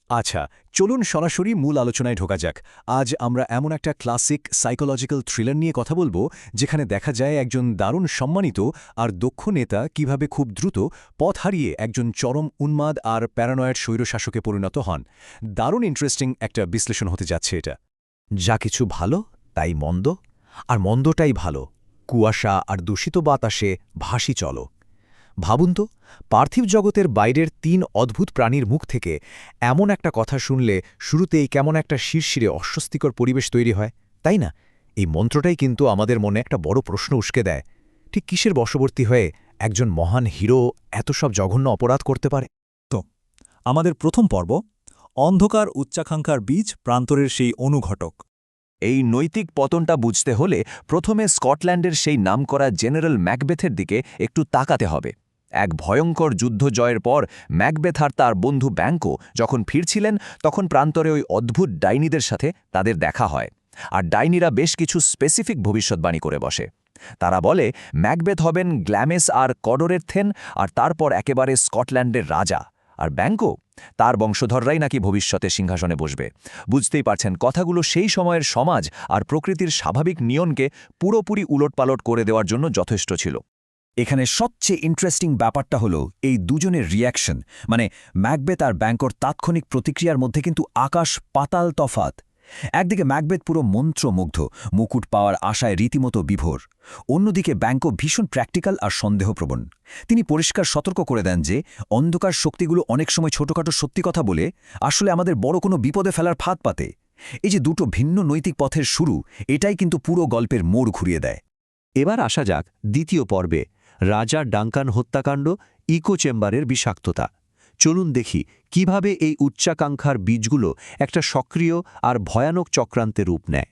আচ্ছা, চলুন সরাসরি মূল আলোচনায় ঢোকা যাক। আজ আমরা এমন একটা ক্লাসিক সাইকোলজিক্যাল থ্রিলার নিয়ে কথা বলবো, যেখানে দেখা যায় একজন দারুণ সম্মানিত আর দক্ষ নেতা কিভাবে খুব দ্রুত পথ হারিয়ে একজন চরম উন্মাদ আর প্যারানয়েড স্বৈরশাসকে পরিণত হন। দারুণ ইন্টারেস্টিং একটা বিশ্লেষণ হতে যাচ্ছে এটা। যা কিছু ভালো তাই মন্দ, আর মন্দটাই ভালো। কুয়াশা আর দূষিত বাতাসে ভাসি চলো। ভাবুন তো, পার্থিব জগতের বাইরের ৩ অদ্ভুত প্রাণীর মুখ থেকে এমন একটা কথা শুনলে শুরুতেই কেমন একটা শিরশিরে অস্বস্তিকর পরিবেশ তৈরি হয়, তাই না? এই মন্ত্রটাই কিন্তু আমাদের মনে একটা বড় প্রশ্ন উস্কে দেয়। ঠিক কিসের বশবর্তী হয়ে একজন মহান হিরো এত সব জঘন্য অপরাধ করতে পারে? আমাদের প্রথম পর্ব, অন্ধকার উচ্চাকাঙ্ক্ষার বীজ প্রান্তরের সেই অনুঘটক। এই নৈতিক পতনটা বুঝতে হলে প্রথমে স্কটল্যান্ডের সেই নামকরা জেনারেল ম্যাকবেথের দিকে একটু তাকাতে হবে। এক ভয়ঙ্কর যুদ্ধ জয়ের পর ম্যাকবেথ আর তার বন্ধু ব্যাঙ্কো যখন ফিরছিলেন, তখন প্রান্তরে ওই অদ্ভুত ডাইনিদের সাথে তাদের দেখা হয়। আর ডাইনিরা বেশ কিছু স্পেসিফিক ভবিষ্যৎবাণী করে বসে। তারা বলে ম্যাকবেথ হবেন গ্ল্যামেস আর কডরের থেন, আর তারপর একেবারে স্কটল্যান্ডের রাজা। আর ব্যাঙ্কো, তার বংশধররাই নাকি ভবিষ্যতে সিংহাসনে বসবে। বুঝতেই পারছেন, কথাগুলো সেই সময়ের সমাজ আর প্রকৃতির স্বাভাবিক নিয়মকে পুরোপুরি উলটপালট করে দেওয়ার জন্য যথেষ্ট ছিল। এখানে সবচেয়ে ইন্টারেস্টিং ব্যাপারটা হলো এই দুজনের রিয়াকশন, মানে ম্যাকবেথ আর ব্যাঙ্কর তাৎক্ষণিক প্রতিক্রিয়ার মধ্যে কিন্তু আকাশ পাতাল তফাত। একদিকে ম্যাকবেথ পুরো মন্ত্রমুগ্ধ, মুকুট পাওয়ার আশায় রীতিমতো বিভোর। অন্যদিকে ব্যাঙ্কো ভীষণ প্র্যাকটিক্যাল আর সন্দেহপ্রবণ। তিনি পরিষ্কার সতর্ক করে দেন যে অন্ধকার শক্তিগুলো অনেক সময় ছোটখাটো সত্যি কথা বলে আসলে আমাদের বড় কোনো বিপদে ফেলার ফাঁদ পাতে। এই যে দুটো ভিন্ন নৈতিক পথের শুরু, এটাই কিন্তু পুরো গল্পের মোড় ঘুরিয়ে দেয়। এবার আসা যাক দ্বিতীয় পর্বে, রাজা ডাঙ্কান হত্যাকাণ্ড, ইকো চেম্বারের বিষাক্ততা। চলুন দেখি কিভাবে এই উচ্চাকাঙ্ক্ষার বীজগুলো একটা সক্রিয় আর ভয়ানক চক্রান্তে রূপ নেয়।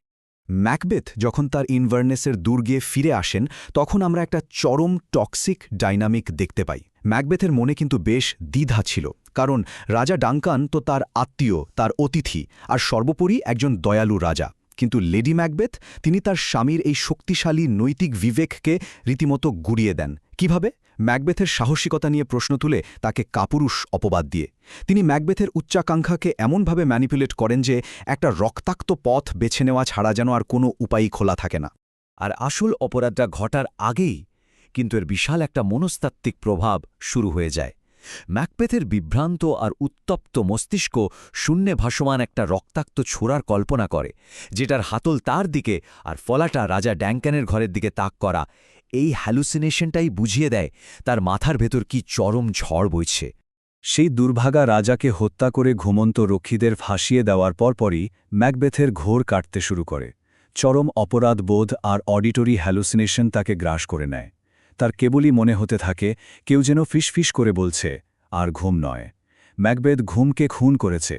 ম্যাকবেথ যখন তার ইনভারনেসের দুর্গে ফিরে আসেন, তখন আমরা একটা চরম টক্সিক ডাইনামিক দেখতে পাই। ম্যাকবেথের মনে কিন্তু বেশ দ্বিধা ছিল, কারণ রাজা ডাঙ্কান তো তার আত্মীয়, তার অতিথি, আর সর্বোপরি একজন দয়ালু রাজা। কিন্তু লেডি ম্যাকবেথ, তিনি তার স্বামীর এই শক্তিশালী নৈতিক বিবেককে রীতিমতো গুড়িয়ে দেন। কিভাবে? ম্যাকবেথের সাহসিকতা নিয়ে প্রশ্ন তুলে তাকে কাপুরুষ অপবাদ দিয়ে। তিনি ম্যাকবেথের উচ্চাকাঙ্ক্ষাকে এমনভাবে ম্যানিপুলেট করেন যে একটা রক্তাক্ত পথ বেছে নেওয়া ছাড়া যেন আর কোনো উপায়ই খোলা থাকে না। আর আসল অপরাধটা ঘটার আগেই কিন্তু এর বিশাল একটা মনস্তাত্ত্বিক প্রভাব শুরু হয়ে যায়। ম্যাকবেথের বিভ্রান্ত আর উত্তপ্ত মস্তিষ্ক শূন্যে ভাসমান একটা রক্তাক্ত ছোড়ার কল্পনা করে, যেটার হাতল তার দিকে আর ফলাটা রাজা ড্যাঙ্কানের ঘরের দিকে তাক করা। এই হ্যালুসিনেশনটাই বুঝিয়ে দেয় তার মাথার ভেতর কি চরম ঝড় বইছে। সেই দুর্ভাগা রাজাকে হত্যা করে ঘুমন্ত রক্ষীদের ফাঁসিয়ে দেওয়ার পরপরই ম্যাকবেথের ঘোর কাটতে শুরু করে। চরম অপরাধবোধ আর অডিটরি হ্যালুসিনেশন তাকে গ্রাস করে নেয়। তার কেবলই মনে হতে থাকে কেউ যেন ফিসফিস করে বলছে, আর ঘুম নয়, ম্যাকবেথ ঘুমকে খুন করেছে।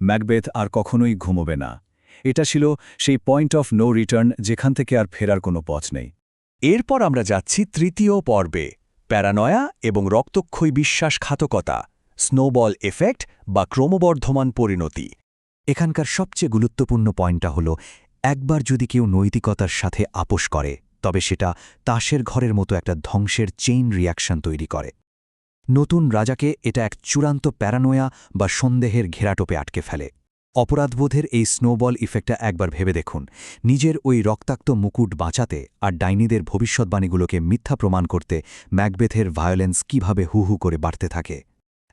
ম্যাকবেথ আর কখনোই ঘুমোবে না। এটা ছিল সেই পয়েন্ট অফ নো রিটার্ন, যেখান থেকে আর ফেরার কোনো পথ নেই। এরপর আমরা যাচ্ছি তৃতীয় পর্বে, প্যারানয়া এবং রক্তক্ষয়ী বিশ্বাসঘাতকতা, স্নোবল এফেক্ট বা ক্রমবর্ধমান পরিণতি। এখানকার সবচেয়ে গুরুত্বপূর্ণ পয়েন্টটা হলো, একবার যদি কেউ নৈতিকতার সাথে আপোষ করে, তবে সেটা তাসের ঘরের মতো একটা ধ্বংসের চেইন রিয়াকশন তৈরি করে। নতুন রাজাকে এটা এক চূড়ান্ত প্যারানোয়া বা সন্দেহের ঘেরাটোপে আটকে ফেলে। অপরাধবোধের এই স্নোবল ইফেক্টটা একবার ভেবে দেখুন। নিজের ওই রক্তাক্ত মুকুট বাঁচাতে আর ডাইনিদের ভবিষ্যৎবাণীগুলোকে মিথ্যা প্রমাণ করতে ম্যাকবেথের ভায়োলেন্স কিভাবে হু হু করে বাড়তে থাকে।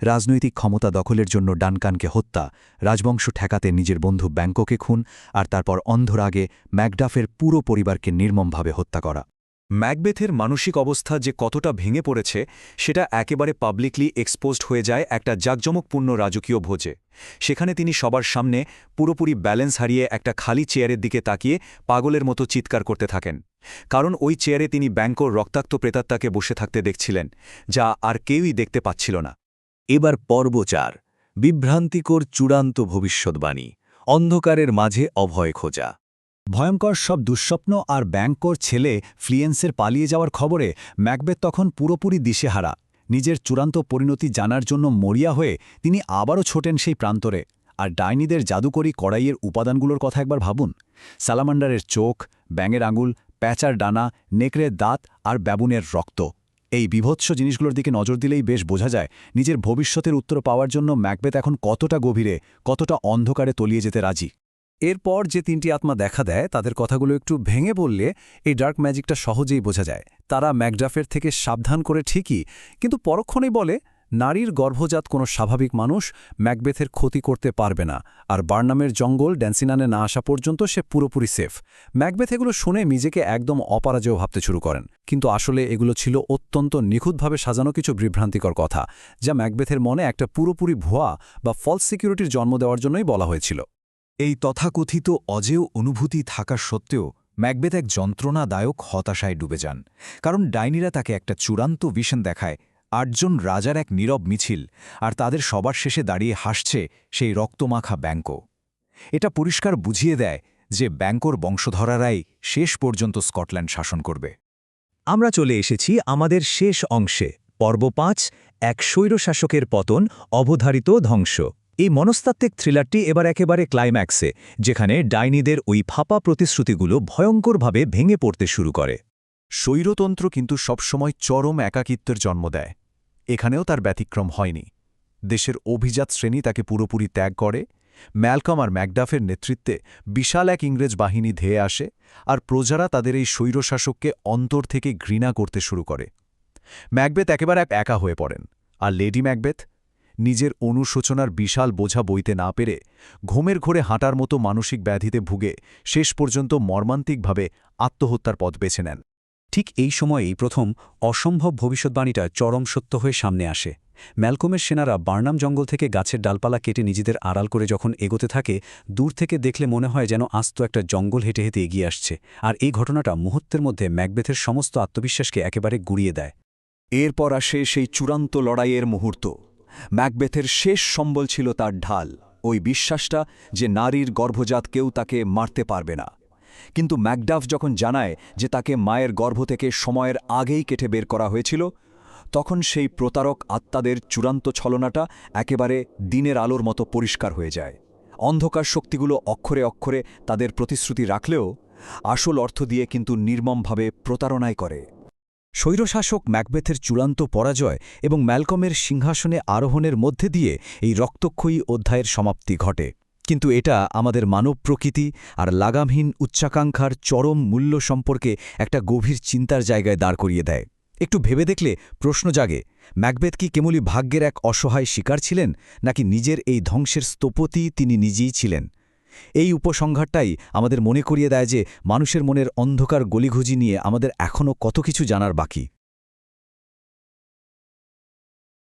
রাজনৈতিক ক্ষমতা দখলের জন্য ডানকানকে হত্যা, রাজবংশ ঠেকাতে নিজের বন্ধু ব্যাঙ্কোকে খুন, আর তারপর অন্ধরাগে ম্যাকডাফের পুরো পরিবারকে নির্মমভাবে হত্যা করা। ম্যাকবেথের মানসিক অবস্থা যে কতটা ভেঙে পড়েছে, সেটা একেবারে পাবলিকলি এক্সপোজড হয়ে যায় একটা জাঁকজমকপূর্ণ রাজকীয় ভোজে। সেখানে তিনি সবার সামনে পুরোপুরি ব্যালেন্স হারিয়ে একটা খালি চেয়ারের দিকে তাকিয়ে পাগলের মতো চিৎকার করতে থাকেন। কারণ ওই চেয়ারে তিনি ব্যাঙ্কোর রক্তাক্ত প্রেতাত্মাকে বসে থাকতে দেখছিলেন, যা আর কেউই দেখতে পাচ্ছিল না। এবার পর্ব ৪, বিভ্রান্তিকর চূড়ান্ত ভবিষ্যৎবাণী, অন্ধকারের মাঝে অভয় খোঁজা। ভয়ঙ্কর সব দুঃস্বপ্ন আর ব্যাঙ্কোর ছেলে ফ্লিয়েন্সের পালিয়ে যাওয়ার খবরে ম্যাকবেথ তখন পুরোপুরি দিশেহারা। নিজের চূড়ান্ত পরিণতি জানার জন্য মরিয়া হয়ে তিনি আবারও ছোটেন সেই প্রান্তরে। আর ডাইনিদের জাদুকরী কড়াইয়ের উপাদানগুলোর কথা একবার ভাবুন। স্যালামান্ডারের চোখ, ব্যাঙের আঙুল, প্যাঁচার ডানা, নেকড়ের দাঁত আর ব্যাবুনের রক্ত। এই বিভৎস জিনিসগুলোর দিকে নজর দিলেই বেশ বোঝা যায় নিজের ভবিষ্যতের উত্তর পাওয়ার জন্য ম্যাকবেথ এখন কতটা গভীরে, কতটা অন্ধকারে তলিয়ে যেতে রাজি। এরপর যে তিনটি আত্মা দেখা দেয় তাদের কথাগুলো একটু ভেঙে বললে এই ডার্ক ম্যাজিকটা সহজেই বোঝা যায়। তারা ম্যাকডাফের থেকে সাবধান করে ঠিকই, কিন্তু পরক্ষণেই বলে নারীর গর্ভজাত কোনো স্বাভাবিক মানুষ ম্যাকবেথের ক্ষতি করতে পারবে না, আর বার্নামের জঙ্গল ড্যান্সিনানে না আসা পর্যন্ত সে পুরোপুরি সেফ। ম্যাকবেথ এগুলো শুনে নিজেকে একদম অপরাজেয় ভাবতে শুরু করেন, কিন্তু আসলে এগুলো ছিল অত্যন্ত নিখুঁতভাবে সাজানো কিছু বিভ্রান্তিকর কথা, যা ম্যাকবেথের মনে একটা পুরোপুরি ভুয়া বা ফলস সিকিউরিটির জন্ম দেওয়ার জন্যই বলা হয়েছিল। এই তথাকথিত অজেয় অনুভূতি থাকা সত্ত্বেও ম্যাকবেথ এক যন্ত্রণাদায়ক হতাশায় ডুবে যান, কারণ ডাইনিরা তাকে একটা চূড়ান্ত ভিশন দেখায়, ৮ জন রাজার এক নীরব মিছিল, আর তাদের সবার শেষে দাঁড়িয়ে হাসছে সেই রক্তমাখা ব্যাংকো। এটা পরিষ্কার বুঝিয়ে দেয় যে ব্যাংকোর বংশধরারাই শেষ পর্যন্ত স্কটল্যান্ড শাসন করবে। আমরা চলে এসেছি আমাদের শেষ অংশে, পর্ব ৫, এক স্বৈরশাসকের পতন, অবধারিত ধ্বংস। এই মনস্তাত্ত্বিক থ্রিলারটি এবার একেবারে ক্লাইম্যাক্সে, যেখানে ডাইনিদের ওই ফাঁপা প্রতিশ্রুতিগুলো ভয়ঙ্করভাবে ভেঙে পড়তে শুরু করে। স্বৈরতন্ত্র কিন্তু সবসময় চরম একাকিত্বের জন্ম দেয়। এখানেও তার ব্যতিক্রম হয়নি। দেশের অভিজাত শ্রেণী তাকে পুরোপুরি ত্যাগ করে, ম্যালকম আর ম্যাকডাফের নেতৃত্বে বিশাল এক ইংরেজ বাহিনী ধেয়ে আসে, আর প্রজারা তাদের এই স্বৈরশাসককে অন্তর থেকে ঘৃণা করতে শুরু করে। ম্যাকবেথ একেবারে একা হয়ে পড়েন, আর লেডি ম্যাকবেথ নিজের অনুশোচনার বিশাল বোঝা বইতে না পেরে ঘুমের ঘোরে হাঁটার মতো মানসিক ব্যাধিতে ভুগে শেষ পর্যন্ত মর্মান্তিকভাবে আত্মহত্যার পথ বেছে নেন। ঠিক এই সময়েই প্রথম অসম্ভব ভবিষ্যৎবাণীটা চরম সত্য হয়ে সামনে আসে। ম্যালকমের সেনারা বার্নাম জঙ্গল থেকে গাছের ডালপালা কেটে নিজেদের আড়াল করে যখন এগোতে থাকে, দূর থেকে দেখলে মনে হয় যেন আস্ত একটা জঙ্গল হেঁটে হেঁটে এগিয়ে আসছে, আর এই ঘটনাটা মুহূর্তের মধ্যে ম্যাকবেথের সমস্ত আত্মবিশ্বাসকে একেবারে গুড়িয়ে দেয়। এরপর আসে সেই চূড়ান্ত লড়াইয়ের মুহূর্ত। ম্যাকবেথের শেষ সম্বল ছিল তার ঢাল, ওই বিশ্বাসটা যে নারীর গর্ভজাত কেউ তাকে মারতে পারবে না। কিন্তু ম্যাকডাফ যখন জানায় যে তাকে মায়ের গর্ভ থেকে সময়ের আগেই কেটে বের করা হয়েছিল, তখন সেই প্রতারক আত্মাদের চূড়ান্ত ছলনাটা একেবারে দিনের আলোর মতো পরিষ্কার হয়ে যায়। অন্ধকার শক্তিগুলো অক্ষরে অক্ষরে তাদের প্রতিশ্রুতি রাখলেও আসল অর্থ দিয়ে কিন্তু নির্মমভাবে প্রতারণাই করে। স্বৈরশাসক ম্যাকবেথের চূড়ান্ত পরাজয় এবং ম্যালকমের সিংহাসনে আরোহণের মধ্যে দিয়ে এই রক্তক্ষয়ী অধ্যায়ের সমাপ্তি ঘটে। কিন্তু এটা আমাদের মানব প্রকৃতি আর লাগামহীন উচ্চাকাঙ্ক্ষার চরম মূল্য সম্পর্কে একটা গভীর চিন্তার জায়গায় দাঁড় করিয়ে দেয়। একটু ভেবে দেখলে প্রশ্ন জাগে, ম্যাকবেথ কি কেবলই ভাগ্যের এক অসহায় শিকার ছিলেন, নাকি নিজের এই ধ্বংসের স্থপতি তিনি নিজেই ছিলেন? এই উপসংহারটাই আমাদের মনে করিয়ে দেয় যে মানুষের মনের অন্ধকার গলিঘুজি নিয়ে আমাদের এখনও কত কিছু জানার বাকি।